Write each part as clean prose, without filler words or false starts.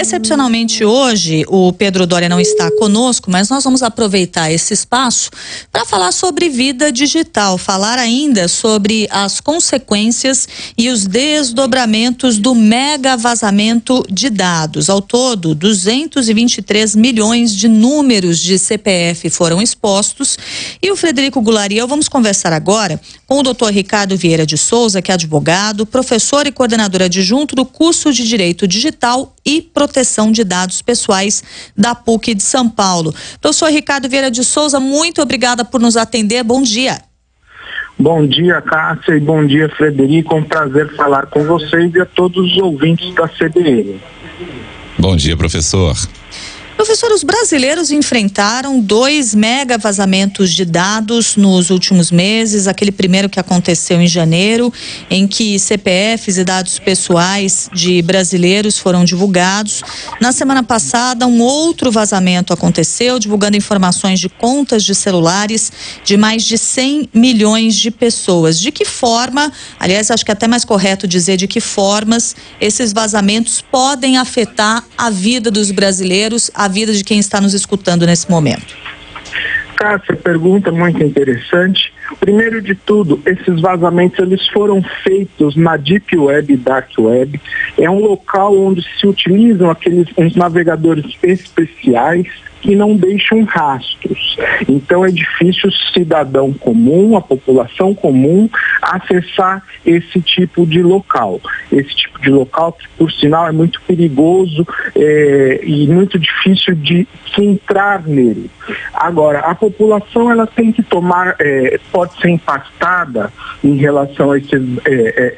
Excepcionalmente hoje, o Pedro Doria não está conosco, mas nós vamos aproveitar esse espaço para falar sobre vida digital, falar ainda sobre as consequências e os desdobramentos do mega vazamento de dados. Ao todo, 223 milhões de números de CPF foram expostos. E o Frederico Goulart e eu vamos conversar agora com o Dr. Ricardo Vieira de Souza, que é advogado, professor e coordenador adjunto do curso de Direito Digital e Proteção de Dados Pessoais da PUC de São Paulo. Professor Ricardo Vieira de Souza, muito obrigada por nos atender. Bom dia. Bom dia, Cássia, e bom dia, Frederico. É um prazer falar com vocês e a todos os ouvintes da CBN. Bom dia, professor. Professor, os brasileiros enfrentaram 2 mega vazamentos de dados nos últimos meses. Aquele primeiro que aconteceu em janeiro, em que CPFs e dados pessoais de brasileiros foram divulgados. Na semana passada, um outro vazamento aconteceu, divulgando informações de contas de celulares de mais de 100 milhões de pessoas. De que forma, aliás, acho que é até mais correto dizer de que formas esses vazamentos podem afetar a vida dos brasileiros, a vida de quem está nos escutando nesse momento? Cássia, pergunta muito interessante. Primeiro de tudo, esses vazamentos eles foram feitos na Deep Web e Dark Web. É um local onde se utilizam uns navegadores especiais que não deixam rastros. Então é difícil o cidadão comum, a população comum, acessar esse tipo de local. Esse tipo de local, que por sinal é muito perigoso e muito difícil de se entrar nele. Agora, a população ela tem que tomar, pode ser impactada em relação a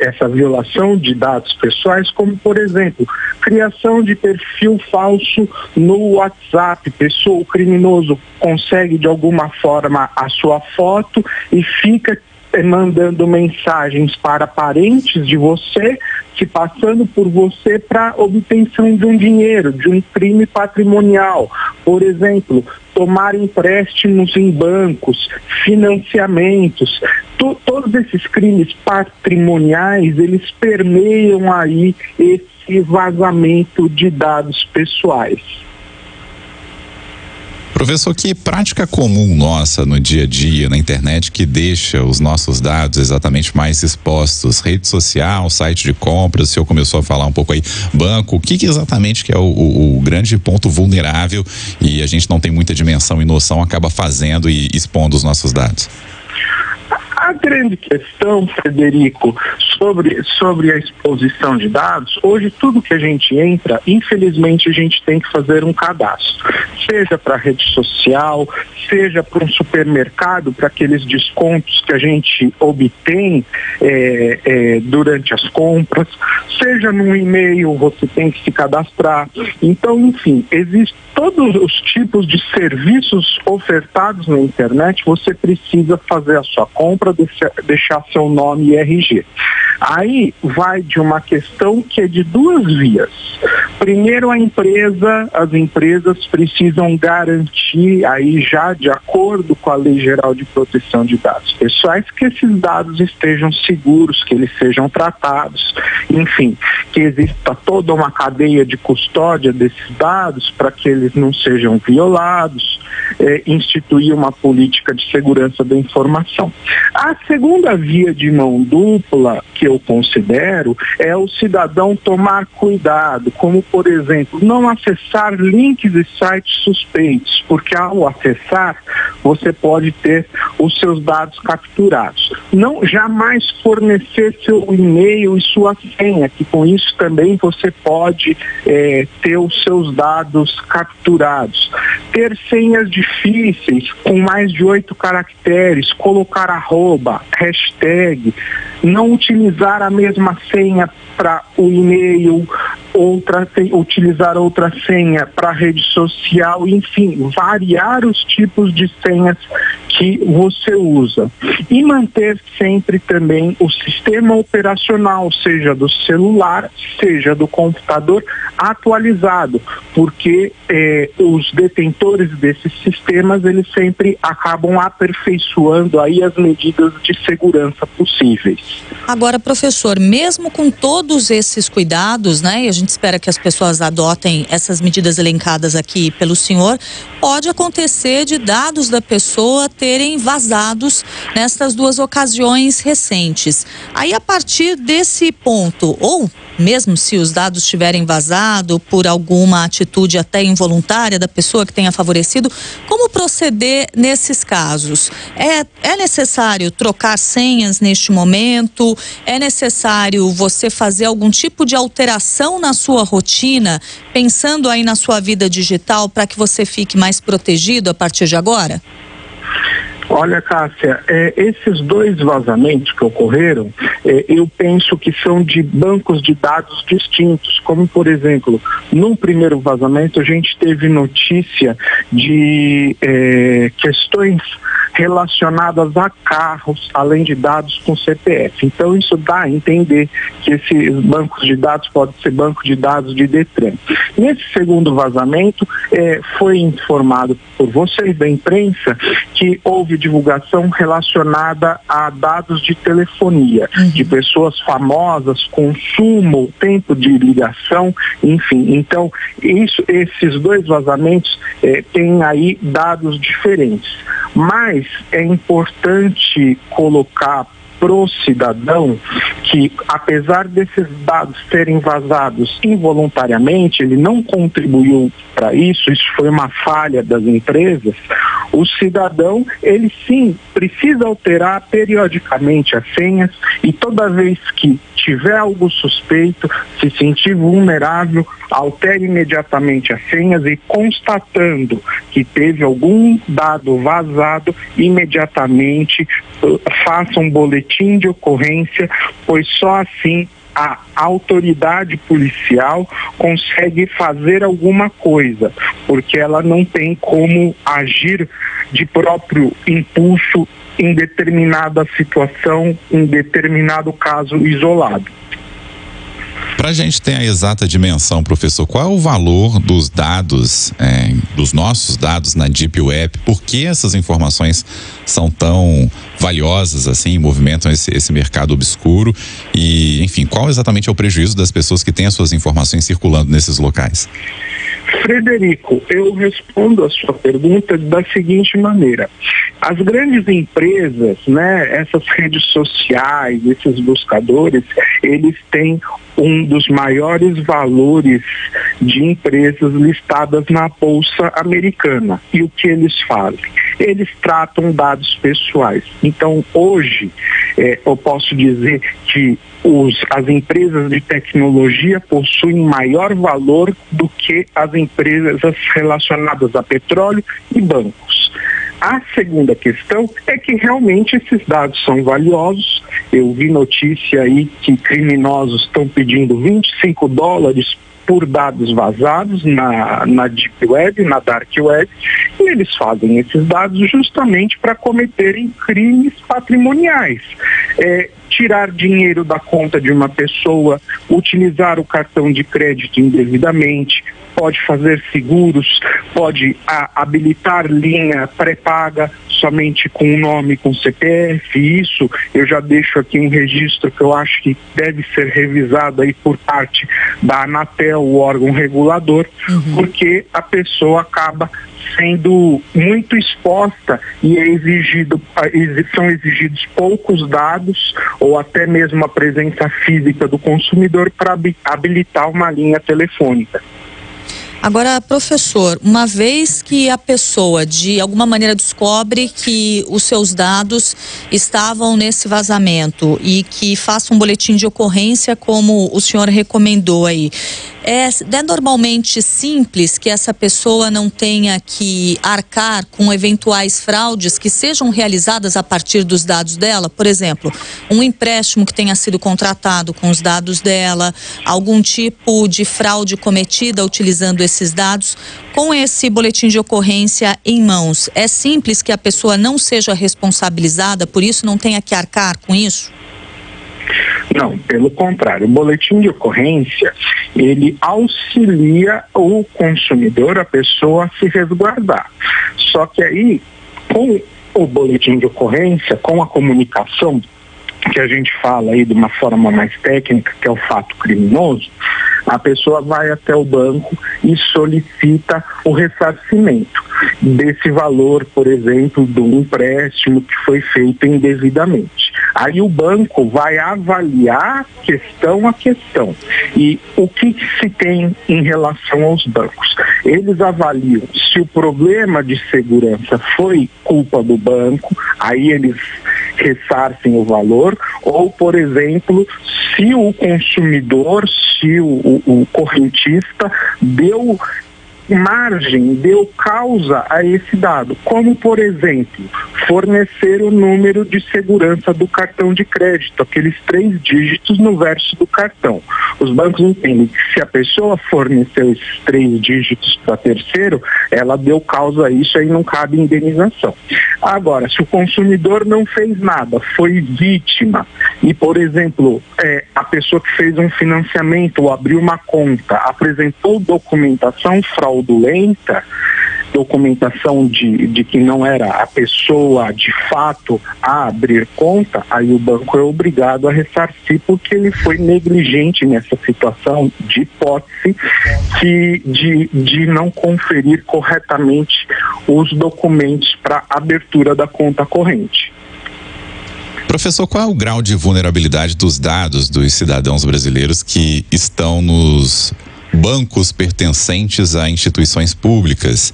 essa violação de dados pessoais, como por exemplo, criação de perfil falso no WhatsApp. O criminoso consegue de alguma forma a sua foto e fica mandando mensagens para parentes de você, se passando por você para obtenção de um dinheiro, de um crime patrimonial. Por exemplo, tomar empréstimos em bancos, financiamentos. Todos esses crimes patrimoniais, eles permeiam aí esse vazamento de dados pessoais. Professor, que prática comum nossa no dia a dia, na internet, que deixa os nossos dados exatamente mais expostos? Rede social, site de compras, o senhor começou a falar um pouco aí, banco, o que exatamente que é o grande ponto vulnerável e a gente não tem muita dimensão e noção, acaba fazendo e expondo os nossos dados? A grande questão, Frederico, sobre a exposição de dados, hoje tudo que a gente entra, infelizmente a gente tem que fazer um cadastro, seja para rede social, seja para um supermercado, para aqueles descontos que a gente obtém durante as compras, seja no e-mail você tem que se cadastrar. Então, enfim, existem todos os tipos de serviços ofertados na internet, você precisa fazer a sua compra, deixar seu nome e RG. Aí vai de uma questão que é de 2 vias. Primeiro, as empresas precisam garantir, aí já de acordo com a Lei Geral de Proteção de Dados Pessoais, que esses dados estejam seguros, que eles sejam tratados, enfim, que exista toda uma cadeia de custódia desses dados para que eles não sejam violados, instituir uma política de segurança da informação. A segunda via de mão dupla que eu considero é o cidadão tomar cuidado, como por exemplo, não acessar links e sites suspeitos, porque ao acessar você pode ter os seus dados capturados. Não jamais fornecer seu e-mail e sua senha, que com isso também você pode ter os seus dados capturados. Ter senhas difíceis com mais de 8 caracteres, colocar arroba, hashtag, não utilizar a mesma senha para o e-mail, utilizar outra senha para a rede social, enfim, variar os tipos de senhas que você usa e manter sempre também o sistema operacional, seja do celular, seja do computador, atualizado, porque os detentores desses sistemas, eles sempre acabam aperfeiçoando aí as medidas de segurança possíveis. Agora, professor, mesmo com todos esses cuidados, né, e a gente espera que as pessoas adotem essas medidas elencadas aqui pelo senhor, pode acontecer de dados da pessoa terem vazados nestas duas ocasiões recentes. Aí, a partir desse ponto, ou mesmo se os dados tiverem vazado por alguma atitude até involuntária da pessoa que tenha favorecido, como proceder nesses casos? É necessário trocar senhas neste momento? É necessário você fazer algum tipo de alteração na sua rotina, pensando aí na sua vida digital, para que você fique mais protegido a partir de agora? Olha, Cássia, esses dois vazamentos que ocorreram, eu penso que são de bancos de dados distintos, como, por exemplo, num primeiro vazamento a gente teve notícia de questões relacionadas a carros, além de dados com CPF. Então, isso dá a entender que esses bancos de dados podem ser banco de dados de Detran. Nesse segundo vazamento, foi informado por vocês da imprensa que houve divulgação relacionada a dados de telefonia, de pessoas famosas, consumo, tempo de ligação, enfim. Então, esses dois vazamentos têm aí dados diferentes. Mas é importante colocar pro cidadão que, apesar desses dados serem vazados involuntariamente, ele não contribuiu para isso foi uma falha das empresas, o cidadão, ele sim precisa alterar periodicamente as senhas e toda vez que tiver algo suspeito, se sentir vulnerável, altere imediatamente as senhas e, constatando que teve algum dado vazado, imediatamente faça um boletim de ocorrência, pois só assim a autoridade policial consegue fazer alguma coisa, porque ela não tem como agir de próprio impulso em determinada situação, em determinado caso isolado. Para a gente ter a exata dimensão, professor, qual é o valor dos dados, dos nossos dados na Deep Web? Por que essas informações são tão valiosas assim, movimentam esse mercado obscuro? E, enfim, qual exatamente é o prejuízo das pessoas que têm as suas informações circulando nesses locais? Frederico, eu respondo a sua pergunta da seguinte maneira. As grandes empresas, essas redes sociais, esses buscadores, eles têm um dos maiores valores de empresas listadas na Bolsa Americana. E o que eles fazem? Eles tratam dados pessoais. Então, hoje, eu posso dizer que as empresas de tecnologia possuem maior valor do que as empresas relacionadas a petróleo e bancos. A segunda questão é que realmente esses dados são valiosos. Eu vi notícia aí que criminosos estão pedindo $25 por dados vazados na Deep Web, na Dark Web, e eles fazem esses dados justamente para cometerem crimes patrimoniais. Tirar dinheiro da conta de uma pessoa, utilizar o cartão de crédito indevidamente, pode fazer seguros, pode habilitar linha pré-paga somente com o nome, com CPF. Isso eu já deixo aqui um registro que eu acho que deve ser revisado aí por parte da Anatel, o órgão regulador, porque a pessoa acaba sendo muito exposta e são exigidos poucos dados ou até mesmo a presença física do consumidor para habilitar uma linha telefônica. Agora, professor, uma vez que a pessoa de alguma maneira descobre que os seus dados estavam nesse vazamento e que faça um boletim de ocorrência como o senhor recomendou aí, É normalmente simples que essa pessoa não tenha que arcar com eventuais fraudes que sejam realizadas a partir dos dados dela? Por exemplo, um empréstimo que tenha sido contratado com os dados dela, algum tipo de fraude cometida utilizando esses dados. Com esse boletim de ocorrência em mãos, é simples que a pessoa não seja responsabilizada, por isso não tenha que arcar com isso? Não, pelo contrário, o boletim de ocorrência, ele auxilia o consumidor, a pessoa, a se resguardar. Só que aí, com o boletim de ocorrência, com a comunicação, que a gente fala aí de uma forma mais técnica, que é o fato criminoso, a pessoa vai até o banco e solicita o ressarcimento desse valor, por exemplo, do empréstimo que foi feito indevidamente. Aí o banco vai avaliar questão a questão. E o que se tem em relação aos bancos? Eles avaliam se o problema de segurança foi culpa do banco, aí eles ressarcem o valor, ou, por exemplo, se o consumidor, se o correntista deu margem, deu causa a esse dado, como, por exemplo, fornecer o número de segurança do cartão de crédito, aqueles 3 dígitos no verso do cartão. Os bancos entendem que se a pessoa forneceu esses 3 dígitos para terceiro, ela deu causa a isso, aí não cabe indenização. Agora, se o consumidor não fez nada, foi vítima e, por exemplo, a pessoa que fez um financiamento ou abriu uma conta, apresentou documentação fraudulenta, documentação de que não era a pessoa de fato a abrir conta, aí o banco é obrigado a ressarcir porque ele foi negligente nessa situação de hipótese de não conferir corretamente os documentos para abertura da conta corrente. Professor, qual é o grau de vulnerabilidade dos dados dos cidadãos brasileiros que estão nos bancos pertencentes a instituições públicas,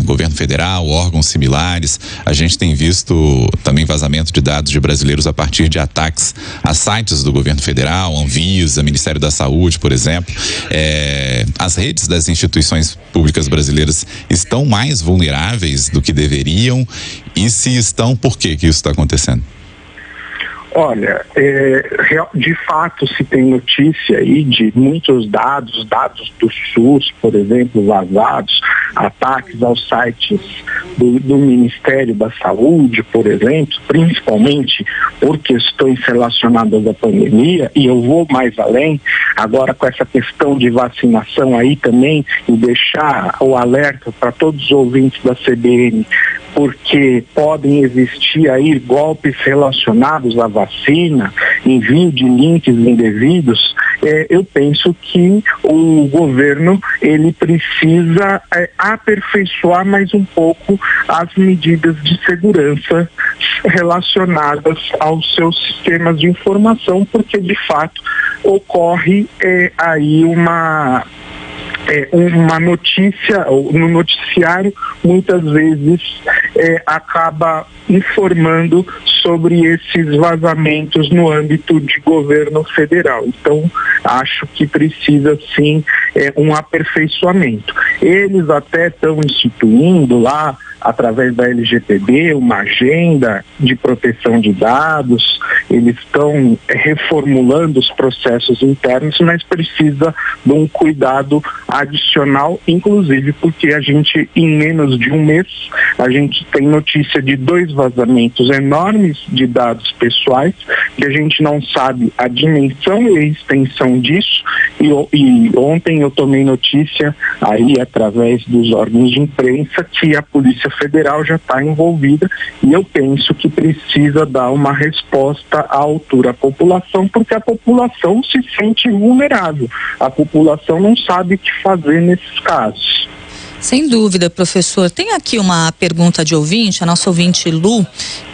governo federal, órgãos similares? A gente tem visto também vazamento de dados de brasileiros a partir de ataques a sites do governo federal, Anvisa, Ministério da Saúde, por exemplo. As redes das instituições públicas brasileiras estão mais vulneráveis do que deveriam? E se estão, por que isso está acontecendo? Olha, de fato se tem notícia aí de muitos dados do SUS, por exemplo, vazados, ataques aos sites do Ministério da Saúde, por exemplo, principalmente por questões relacionadas à pandemia, e eu vou mais além, agora com essa questão de vacinação aí também, e deixar o alerta para todos os ouvintes da CBN, porque podem existir aí golpes relacionados à vacina, envio de links indevidos. Eu penso que o governo ele precisa aperfeiçoar mais um pouco as medidas de segurança relacionadas aos seus sistemas de informação, porque de fato ocorre aí uma notícia, no noticiário muitas vezes acaba informando sobre esses vazamentos no âmbito de governo federal. Então, acho que precisa sim um aperfeiçoamento. Eles até estão instituindo lá, através da LGPD, uma agenda de proteção de dados, eles estão reformulando os processos internos, mas precisa de um cuidado adicional, inclusive porque a gente, em menos de um mês, a gente tem notícia de 2 vazamentos enormes de dados pessoais, que a gente não sabe a dimensão e a extensão disso, e ontem eu tomei notícia aí através dos órgãos de imprensa que a Polícia Federal já está envolvida, e eu penso que precisa dar uma resposta à altura à população, porque a população se sente vulnerável, a população não sabe o que fazer nesses casos. Sem dúvida, professor. Tem aqui uma pergunta de ouvinte, a nossa ouvinte Lu,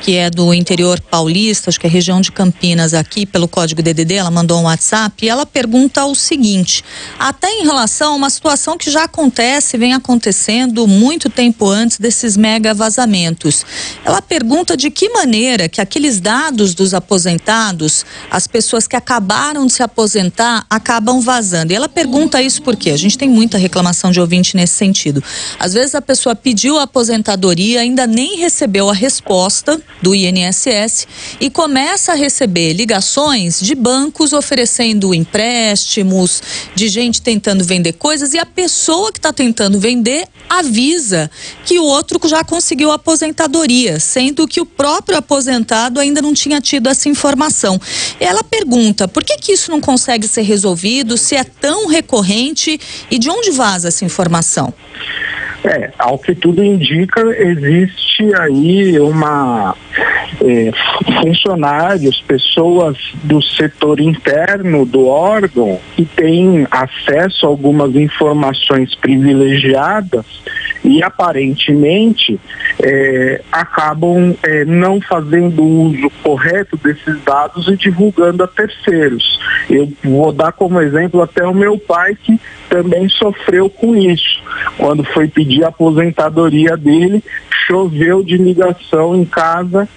que é do interior paulista, acho que é região de Campinas aqui, pelo código DDD, ela mandou um WhatsApp e ela pergunta o seguinte, até em relação a uma situação que já acontece, vem acontecendo muito tempo antes desses mega vazamentos. Ela pergunta de que maneira que aqueles dados dos aposentados, as pessoas que acabaram de se aposentar, acabam vazando. E ela pergunta isso porque a gente tem muita reclamação de ouvinte nesse sentido. Às vezes a pessoa pediu a aposentadoria, ainda nem recebeu a resposta do INSS e começa a receber ligações de bancos oferecendo empréstimos, de gente tentando vender coisas, e a pessoa que está tentando vender avisa que o outro já conseguiu a aposentadoria, sendo que o próprio aposentado ainda não tinha tido essa informação. Ela pergunta por que isso não consegue ser resolvido, se é tão recorrente e de onde vaza essa informação? Ao que tudo indica, existe aí funcionários, pessoas do setor interno do órgão que têm acesso a algumas informações privilegiadas e aparentemente acabam não fazendo uso correto desses dados e divulgando a terceiros. Eu vou dar como exemplo até o meu pai, que também sofreu com isso. Quando foi pedir a aposentadoria dele, choveu de ligação em casa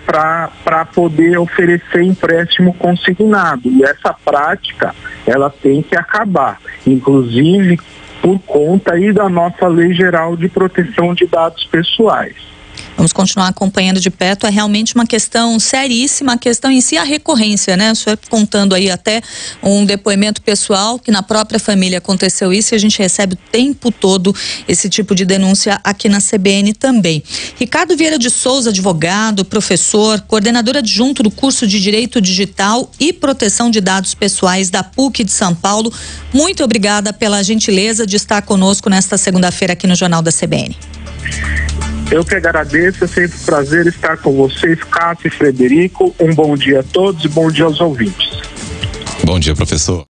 para poder oferecer empréstimo consignado. E essa prática, ela tem que acabar, inclusive por conta aí da nossa Lei Geral de Proteção de Dados Pessoais. Vamos continuar acompanhando de perto, é realmente uma questão seríssima, a questão em si, a recorrência, né? O senhor contando aí até um depoimento pessoal que na própria família aconteceu isso e a gente recebe o tempo todo esse tipo de denúncia aqui na CBN também. Ricardo Vieira de Souza, advogado, professor, coordenador adjunto do curso de Direito Digital e Proteção de Dados Pessoais da PUC de São Paulo, muito obrigada pela gentileza de estar conosco nesta segunda-feira aqui no Jornal da CBN. Eu que agradeço, é sempre um prazer estar com vocês, Cássio e Frederico. Um bom dia a todos e bom dia aos ouvintes. Bom dia, professor.